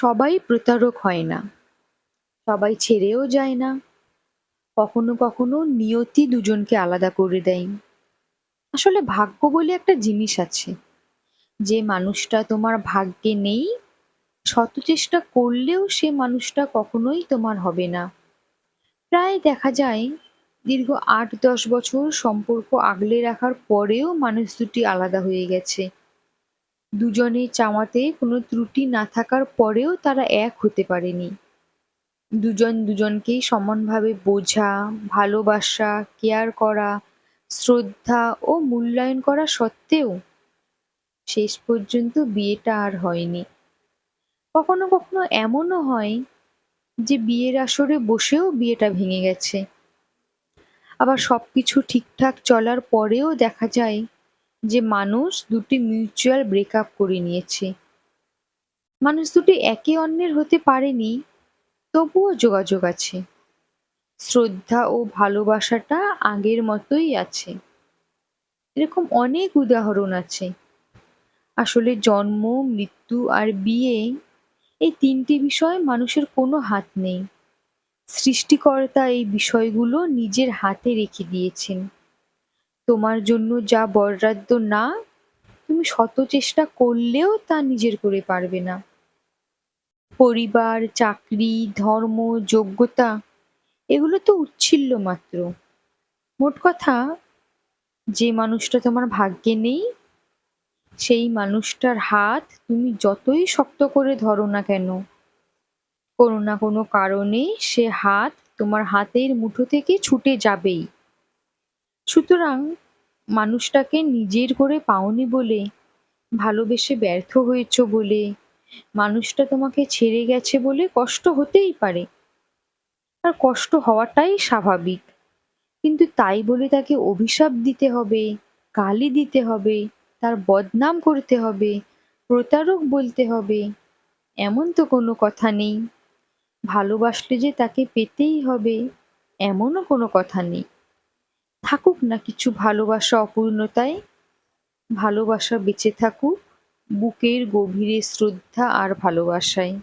সবাই প্রতারক হয় না, সবাই ছেড়েও যায় না। কখনো কখনো নিয়তি দুজনকে আলাদা করে দেয়। আসলে ভাগ্য বলে একটা জিনিস আছে, যে মানুষটা তোমার ভাগ্যে নেই, শত চেষ্টা করলেও সে মানুষটা কখনোই তোমার হবে না। প্রায় দেখা যায় দীর্ঘ ৮-১০ বছর সম্পর্ক আগলে রাখার পরেও মানুষ দুটি আলাদা হয়ে গেছে। দুজনের চাওয়াতে কোনো ত্রুটি না থাকার পরেও তারা এক হতে পারেনি। দুজন দুজনকেই সমানভাবে বোঝা, ভালোবাসা, কেয়ার করা, শ্রদ্ধা ও মূল্যায়ন করা সত্ত্বেও শেষ পর্যন্ত বিয়েটা আর হয়নি। কখনো কখনো এমনও হয় যে বিয়ের আসরে বসেও বিয়েটা ভেঙে গেছে। আবার সবকিছু ঠিকঠাক চলার পরেও দেখা যায় যে মানুষ দুটি মিউচুয়াল ব্রেকআপ করে নিয়েছে। মানুষ দুটি একে অন্যের হতে পারেনি, তবুও যোগাযোগ আছে। শ্রদ্ধা ও ভালোবাসাটা আগের মতোই আছে। এরকম অনেক উদাহরণ আছে। আসলে জন্ম, মৃত্যু আর বিয়ে, এই তিনটি বিষয়ে মানুষের কোনো হাত নেই। সৃষ্টিকর্তা এই বিষয়গুলো নিজের হাতে রেখে দিয়েছেন। তোমার জন্য যা বরাদ্দ না, তুমি শত চেষ্টা করলেও তা নিজের করে পারবে না। পরিবার, চাকরি, ধর্ম, যোগ্যতা, এগুলো তো উচ্ছিল্য মাত্র। মোট কথা, যে মানুষটা তোমার ভাগ্যে নেই, সেই মানুষটার হাত তুমি যতই শক্ত করে ধরো না কেন, কোনো না কোনো কারণে সে হাত তোমার হাতের মুঠো থেকে ছুটে যাবেই। সুতরাং মানুষটাকে নিজের করে পাওনি বলে, ভালোবেসে ব্যর্থ হয়েছো বলে, মানুষটা তোমাকে ছেড়ে গেছে বলে কষ্ট হতেই পারে। আর কষ্ট হওয়াটাই স্বাভাবিক। কিন্তু তাই বলে তাকে অভিশাপ দিতে হবে, গালি দিতে হবে, তার বদনাম করতে হবে, প্রতারক বলতে হবে, এমন তো কোনো কথা নেই। ভালোবাসলে যে তাকে পেতেই হবে, এমনও কোনো কথা নেই। থাকুক না কিছু ভালোবাসা অপূর্ণতায়, ভালোবাসা বেঁচে থাকুক বুকের গভীরে শ্রদ্ধা আর ভালোবাসায়।